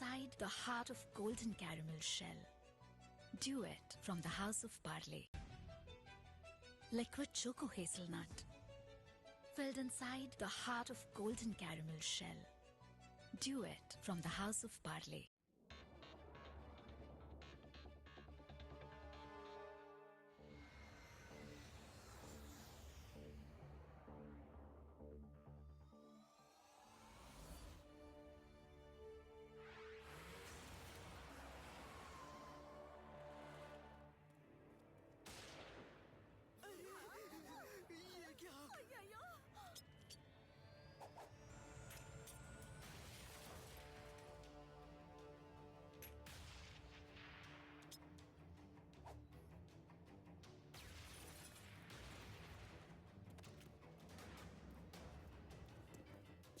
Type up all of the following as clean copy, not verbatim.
inside the heart of golden caramel shell. Duet from the House of Parle. Liquid choco hazelnut. Filled inside the heart of golden caramel shell. Duet from the House of Parle.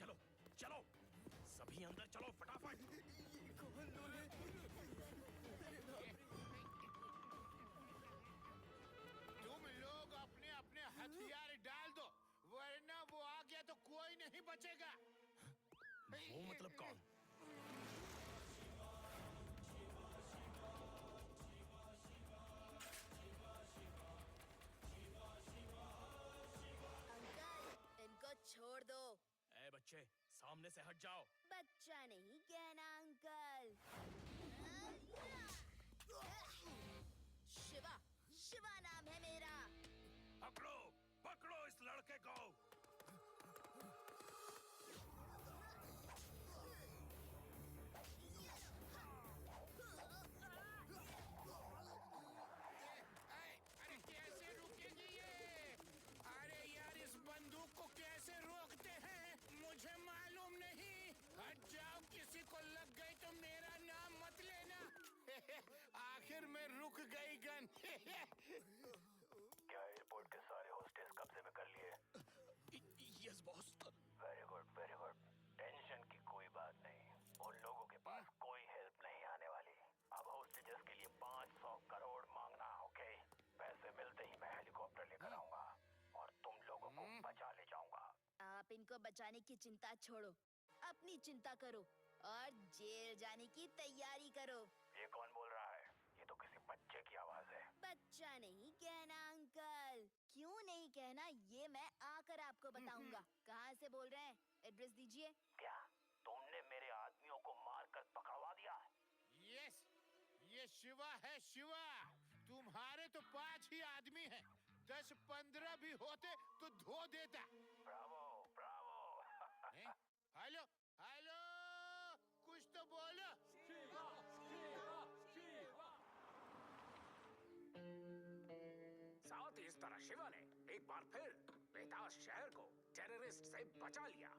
चलो चलो सभी अंदर चलो फटाफट। तुम लोग अपने अपने हथियार डाल दो, वरना वो आ गया तो कोई नहीं बचेगा। वो मतलब कौन? अंकल, इनको छोड़ दो। ए बच्चे, सामने से हट जाओ। बच्चा नहीं कहना अंकल। शिवा, शिवा नाम है मेरा। पकड़ो पकड़ो इस लड़के को। अरे कैसे रुकेंगे ये? अरे यार, इस बंदूक को कैसे रोकते हैं मुझे मालूम नहीं। हट जाओ, किसी को लग गई तो मेरा नाम मत लेना। आखिर में रुक गई गन। क्या एयरपोर्ट के सारे होस्टेस कब्जे में कर लिए? Yes boss. Very good very good. Tension की कोई बात नहीं, उन लोगों के पास कोई हेल्प नहीं आने वाली। अब होस्टेजेस के लिए 500 करोड़ मांगना, ओके? पैसे मिलते ही मैं हेलीकॉप्टर लेकर आऊंगा और तुम लोगों को बचा ले जाऊंगा। आप इनको बचाने की चिंता छोड़ो, अपनी चिंता करो और जेल जाने की तैयारी करो। ये कौन बोल रहा है? ये तो किसी बच्चे की आवाज है। बच्चा नहीं कहना अंकल। क्यों नहीं कहना, ये मैं आकर आपको बताऊंगा। कहाँ से बोल रहे हैं? एड्रेस दीजिए। क्या तुमने मेरे आदमियों को मारकर पकड़वा दिया? यस, ये शिवा है, शिवा। तुम्हारे तो 5 ही आदमी हैं, 10-15 भी होते तो धो देता। Bravo Bravo. हेलो हेलो, कुछ तो बोलो। शिवा शिवा शिवा। साथ ही इस तरह शिवा ने एक बार फिर बेताज शहर को टेररिस्ट से बचा लिया।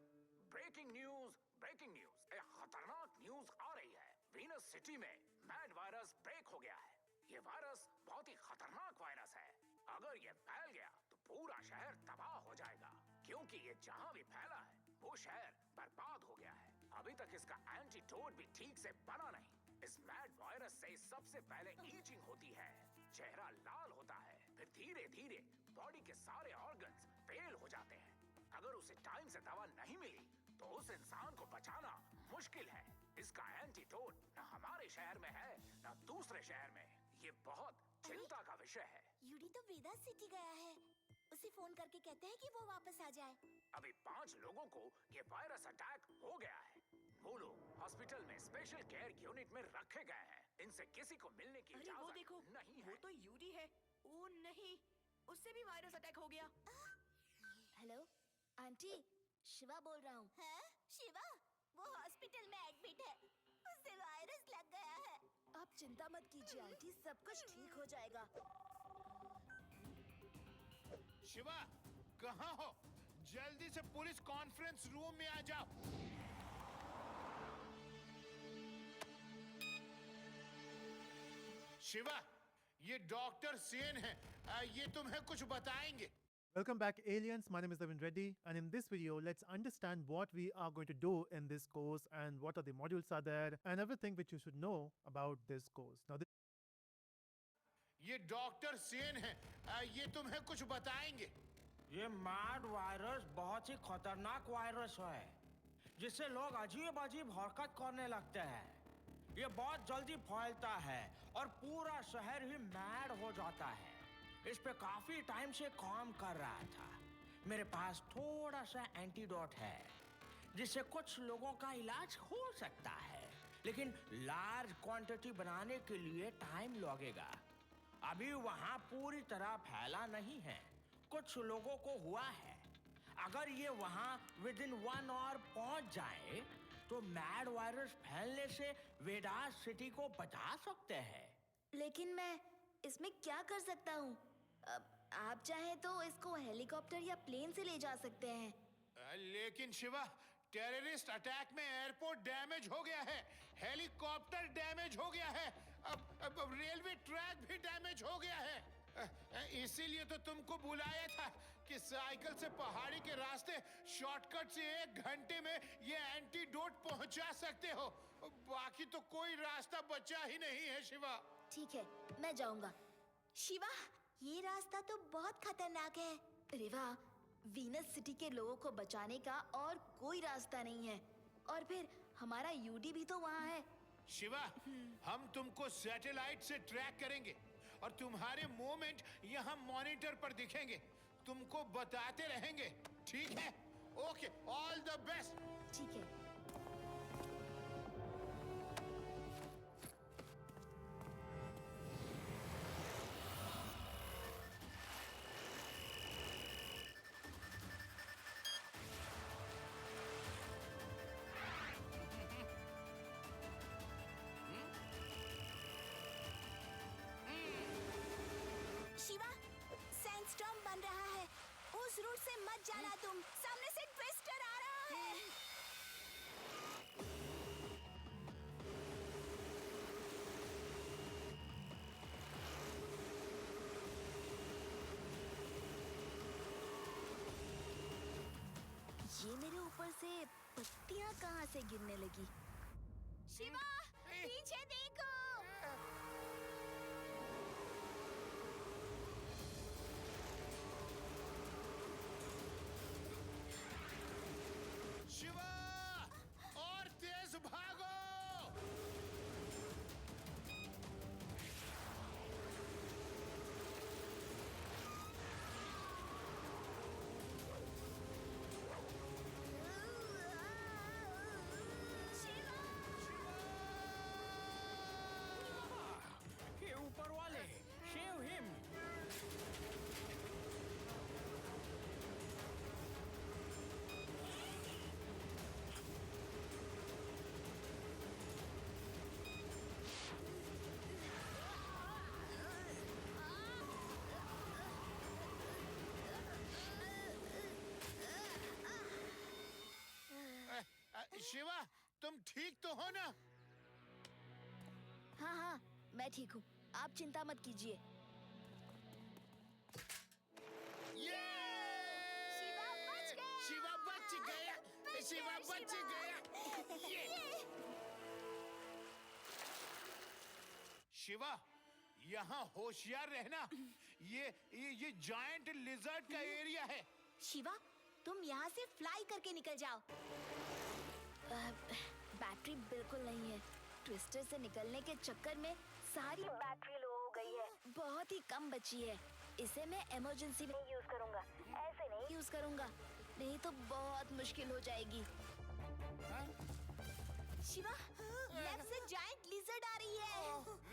ब्रेकिंग न्यूज, ब्रेकिंग न्यूज, एक खतरनाक न्यूज आ रही है। वीनस सिटी में मैड वायरस ब्रेक हो गया है। ये वायरस बहुत ही खतरनाक वायरस है। अगर ये फैल गया तो पूरा शहर तबाह हो जाएगा, क्योंकि ये जहाँ भी फैला है वो शहर बर्बाद हो गया है। अभी तक इसका एंटीडोट भी ठीक से बना नहीं। इस मैड वायरस से सबसे पहले ईचिंग होती है, चेहरा लाल होता है, फिर धीरे धीरे बॉडी के सारे ऑर्गन्स फेल हो जाते हैं। अगर उसे टाइम से दवा नहीं मिली तो उस इंसान को बचाना मुश्किल है। इसका एंटीडोट न हमारे शहर में है न दूसरे शहर में। ये बहुत चिंता का विषय है। यूडी तो वेदा सिटी गया है। उसे फोन करके कहते हैं कि वो वापस आ जाए। अभी 5 लोगों को ये वायरस अटैक हो गया है। वो लोग हॉस्पिटल में स्पेशल केयर यूनिट में रखे गए हैं। इनसे किसी को मिलने की अरे वो इजाजत देखो, नहीं वो है। तो यूडी है। ओ नहीं, उससे भी वायरस अटैक हो गया। हेलो आंटी, शिवा बोल रहा हूँ। है? शिवा, वो हॉस्पिटल में एडमिट है। उसे वायरस लग गया है। आप चिंता मत कीजिए आंटी, सब कुछ ठीक हो जाएगा। शिवा, कहाँ हो? जल्दी से पुलिस कॉन्फ्रेंस रूम में आ जाओ। शिवा, ये डॉक्टर सेन है। ये तुम्हें कुछ बताएंगे। Welcome back, aliens. My name is Navin Reddy, and in this video, let's understand what we are going to do in this course and what are the modules are there and everything which you should know about this course. Now, ये doctor Sen है। ये तुम्हें कुछ बताएंगे। ये mad virus बहुत ही खतरनाक virus है, जिससे लोग अजीब अजीब हरकत करने लगते हैं। ये बहुत जल्दी फैलता है और पूरा शहर ही मैड हो जाता है। इस पे काफी टाइम से काम कर रहा था। मेरे पास थोड़ा सा एंटीडोट है जिससे कुछ लोगों का इलाज हो सकता है, लेकिन लार्ज क्वांटिटी बनाने के लिए टाइम लगेगा। अभी वहां पूरी तरह फैला नहीं है, कुछ लोगों को हुआ है। अगर ये वहां विदिन 1 आवर पहुंच जाए तो मैड वायरस फैलने से वेदास सिटी को बचा सकते हैं। लेकिन मैं इसमें क्या कर सकता हूँ? आप चाहें तो इसको हेलीकॉप्टर या प्लेन से ले जा सकते हैं। लेकिन शिवा, टेररिस्ट अटैक में एयरपोर्ट डैमेज हो गया है, हेलीकॉप्टर डैमेज हो गया है, अब रेलवे ट्रैक भी डैमेज हो गया है। इसीलिए तो तुमको बुलाया था कि साइकिल से पहाड़ी के रास्ते शॉर्टकट से 1 घंटे में ये एंटीडोट पहुंचा सकते हो। बाकी तो कोई रास्ता बचा ही नहीं है शिवा। ठीक है, मैं जाऊंगा। शिवा, ये रास्ता तो बहुत खतरनाक है। रिवा, वीनस सिटी के लोगों को बचाने का और कोई रास्ता नहीं है। और फिर हमारा यूडी भी तो वहाँ है। शिवा, हम तुमको सैटेलाइट से ट्रैक करेंगे और तुम्हारे मूवमेंट यहाँ मॉनिटर पर दिखेंगे। तुमको बताते रहेंगे, ठीक है? Okay, all the best. ठीक है। शिवा, सैंडस्टॉर्म बन रहा है। उस रूट से मत जाना तुम। सामने से ट्विस्टर आ रहा है। ये मेरे ऊपर से पत्तियां कहाँ से गिरने लगी? शिवा, पीछे देखो। शिवा, और तेज भागो। ये ऊपर वाले, शेव हिम। शिवा, तुम ठीक तो हो ना? हाँ हाँ, मैं ठीक हूँ। आप चिंता मत कीजिए। ये! शिवा बच गया। शिवा बच गया। शिवा बच गया। ये! शिवा, यहाँ होशियार रहना। ये जायंट लिजर्ड का एरिया है। शिवा, तुम यहाँ से फ्लाई करके निकल जाओ। बैटरी बिल्कुल नहीं है। ट्विस्टर से निकलने के चक्कर में सारी बैटरी लो हो गई है। बहुत ही कम बची है। इसे मैं इमरजेंसी में यूज करूंगा, ऐसे नहीं यूज करूंगा, नहीं तो बहुत मुश्किल हो जाएगी। शिवा, लेफ्ट से जायंट लिजर्ड आ रही है।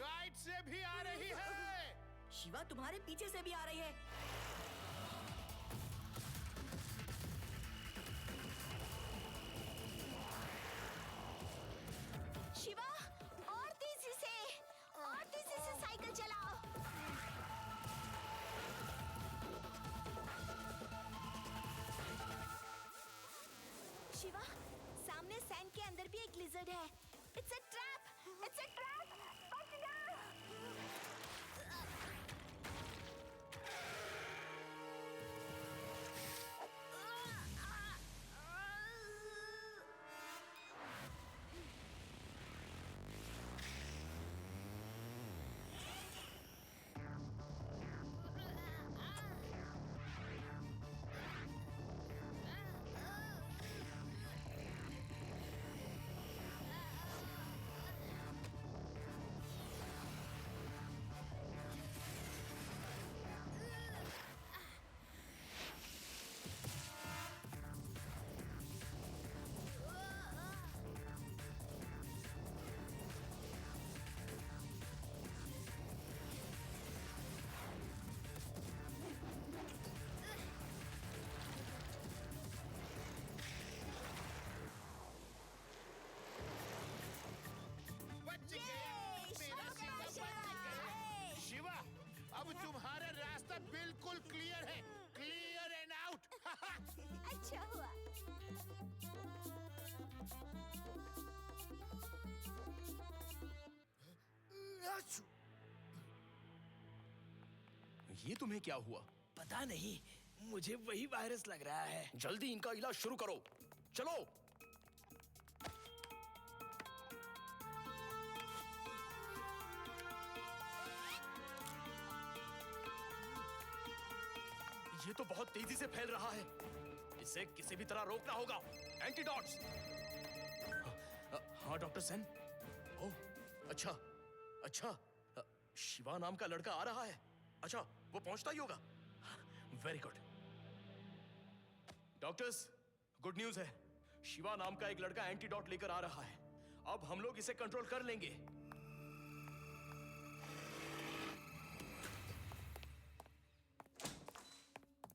राइट से भी आ रही है। शिवा, तुम्हारे पीछे से भी आ रही है। शिवा, और तेजी से साइकिल चलाओ। शिवा, सामने सैंड के अंदर भी एक लिजर्ड है। It's a trap, it's a trap. बच जा। ये तुम्हें क्या हुआ? पता नहीं, मुझे वही वायरस लग रहा है। जल्दी इनका इलाज शुरू करो, चलो। ये तो बहुत तेजी से फैल रहा है, इसे किसी भी तरह रोकना होगा। एंटीडॉट्स। हाँ डॉक्टर सेन। ओह अच्छा अच्छा, शिवा नाम का लड़का आ रहा है। अच्छा, वो पहुंचता ही होगा। Very good. Doctors, good news है, शिवा नाम का एक लड़का एंटीडॉट लेकर आ रहा है। अब हम लोग इसे कंट्रोल कर लेंगे।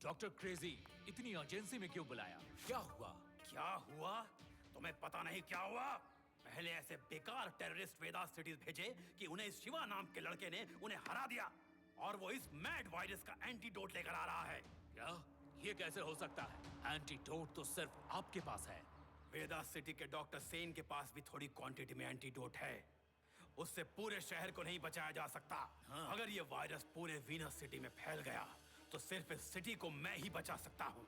डॉक्टर क्रेजी, इतनी अर्जेंसी में क्यों बुलाया? क्या हुआ? क्या हुआ? तुम्हें पता नहीं क्या हुआ? पहले ऐसे बेकार टेररिस्ट वेदास सिटीज भेजे कि उन्हें इस शिवा नाम के लड़के ने उन्हें हरा दिया, और वो इस मैड वायरस का एंटीडोट लेकर आ रहा है। क्या? ये कैसे हो सकता है? एंटीडोट तो सिर्फ आपके पास है। वेदास सिटी के डॉक्टर सेन के पास भी थोड़ी क्वांटिटी में एंटीडोट है। उससे पूरे शहर को नहीं बचाया जा सकता। अगर ये वायरस पूरे वीनस सिटी में फैल गया तो सिर्फ इस सिटी को मैं ही बचा सकता हूँ।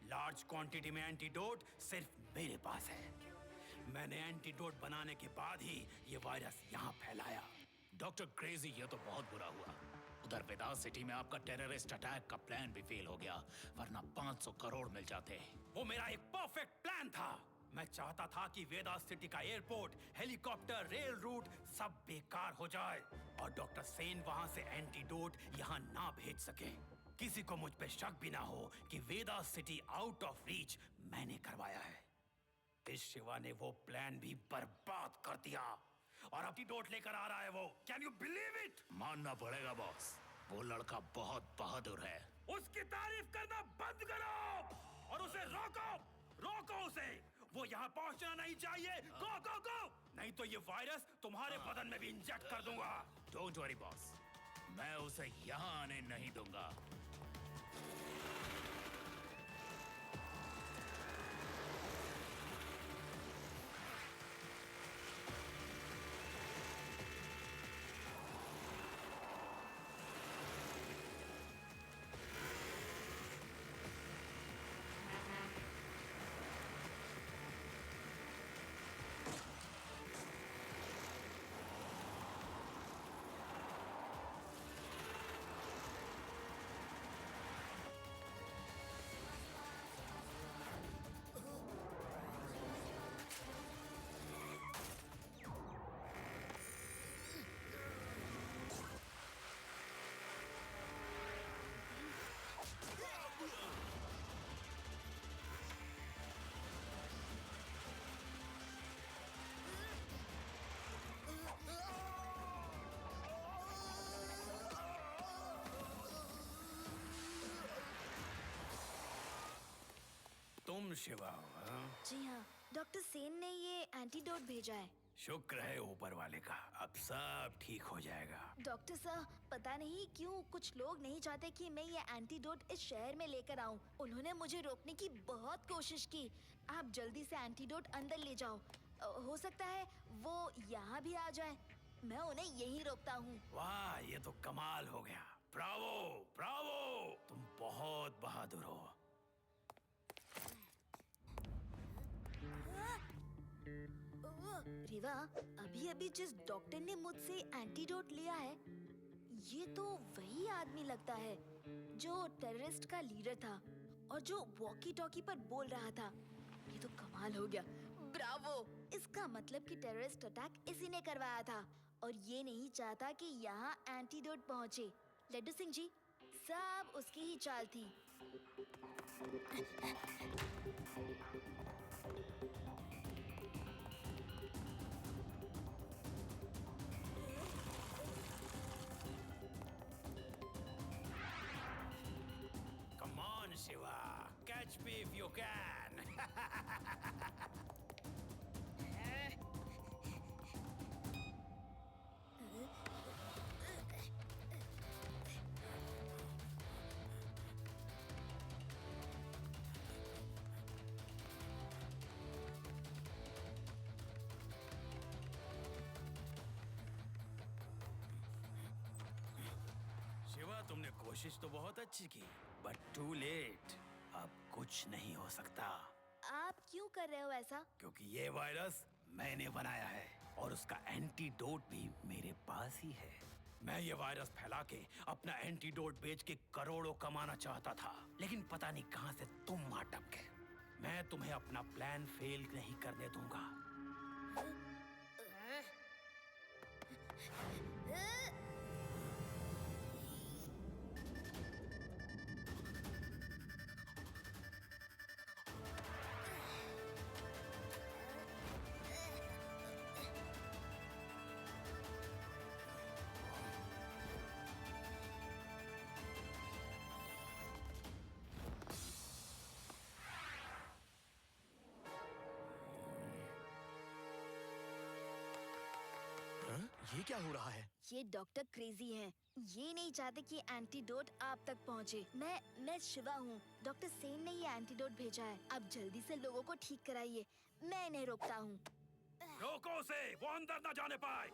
लार्ज क्वांटिटी में एंटीडोट सिर्फ मेरे पास है। मैंने एंटीडोट बनाने के बाद ही ये वायरस यहाँ फैलाया। डॉक्टर क्रेजी, ये तो बहुत बुरा हुआ। उधर वेदास सिटी में आपका टेररिस्ट अटैक का प्लान भी फेल हो गया, वरना 500 करोड़ मिल जाते। वो मेरा एक परफेक्ट प्लान था। मैं चाहता था कि वेदास सिटी का एयरपोर्ट, हेलीकॉप्टर, रेल रूट सब बेकार हो जाए और डॉक्टर सेन वहां से एंटीडोट यहाँ ना भेज सके। किसी को मुझ पे शक भी ना हो कि Vedas city out of reach मैंने करवाया है। इस शिवा ने वो प्लान भी बर्बाद कर दिया और एंटीडोट लेकर आ रहा है वो। Can you believe it? मानना पड़ेगा बॉस, वो लड़का बहुत बहादुर है। उसकी तारीफ करना बंद करो और उसे रोको, रोको उसे। वो यहाँ पहुंचना नहीं चाहिए। गो गो गो, नहीं तो ये वायरस तुम्हारे बदन में भी इंजेक्ट कर दूंगा। डोंट वरी बॉस, मैं उसे यहाँ आने नहीं दूंगा। तुम शिवा हो, हाँ? जी हाँ, डॉक्टर सेन ने ये एंटीडोट भेजा है। शुक्र है ऊपर वाले का, अब सब ठीक हो जाएगा। डॉक्टर साहब, पता नहीं क्यों कुछ लोग नहीं चाहते कि मैं ये एंटीडोट इस शहर में लेकर आऊं। उन्होंने मुझे रोकने की बहुत कोशिश की। आप जल्दी से एंटीडोट अंदर ले जाओ। हो सकता है वो यहाँ भी आ जाए। मैं उन्हें यहीं रोकता हूँ। वाह, ये तो कमाल हो गया। ब्रावो, ब्रावो, तुम बहुत बहादुर हो। रिवा, अभी अभी जिस डॉक्टर ने मुझसे एंटीडोट लिया है, ये तो वही आदमी लगता है जो टेररिस्ट का लीडर था और जो वॉकी टॉकी पर बोल रहा था। ये तो कमाल हो गया। ब्रावो! इसका मतलब कि टेररिस्ट अटैक इसी ने करवाया था और ये नहीं चाहता कि यहाँ एंटीडोट पहुँचे। लड्डू सिंह जी, सब उसकी ही चाल थी। Come on, Shiva, catch me if you can. Shiva, तुमने कोशिश तो बहुत अच्छी की, बट टू लेट। अब कुछ नहीं हो सकता। आप क्यों कर रहे हो ऐसा? क्योंकि ये वायरस मैंने बनाया है और उसका एंटीडोट भी मेरे पास ही है। मैं ये वायरस फैला के अपना एंटीडोट बेच के करोड़ों कमाना चाहता था, लेकिन पता नहीं कहां से तुम आ टपके। मैं तुम्हें अपना प्लान फेल नहीं करने दूंगा। ये क्या हो रहा है? ये डॉक्टर क्रेजी हैं। ये नहीं चाहते कि एंटीडोट आप तक पहुंचे। मैं शिवा हूँ। डॉक्टर सेन ने ये एंटीडोट भेजा है। अब जल्दी से लोगों को ठीक कराइए। मैं इन्हें रोकता हूँ। रोको उसे, वो अंदर न जाने पाए।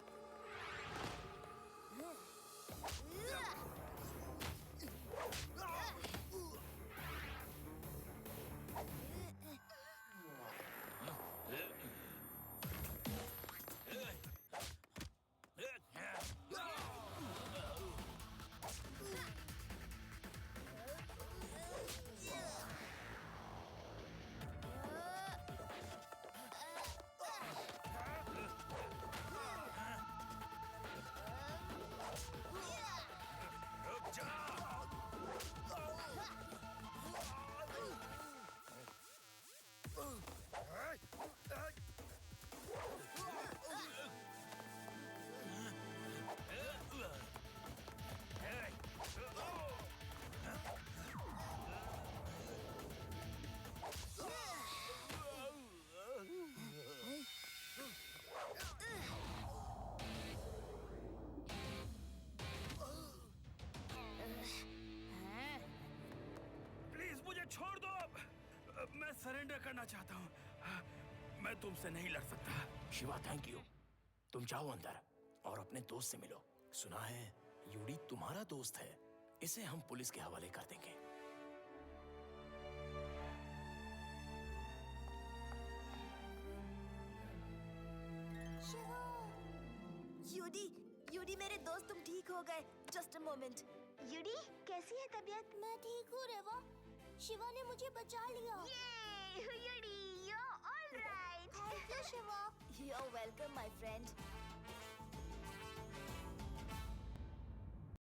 रुक जा। प्लीज मुझे छोड़ दो। मैं सरेंडर करना चाहता हूँ। मैं तुमसे नहीं लड़ सकता। Shiva, thank you. तुम जाओ अंदर और अपने दोस्त से मिलो। सुना है यूडी तुम्हारा दोस्त है। इसे हम पुलिस के हवाले कर देंगे। यूडी मेरे दोस्त, तुम ठीक हो गए। Just a moment. यूडी, कैसी है तबीयत? मैं ठीक हूँ रेवा। शिवा ने मुझे बचा लिया। यूडी, you're all right. Thank you Shiva. You're welcome, my friend.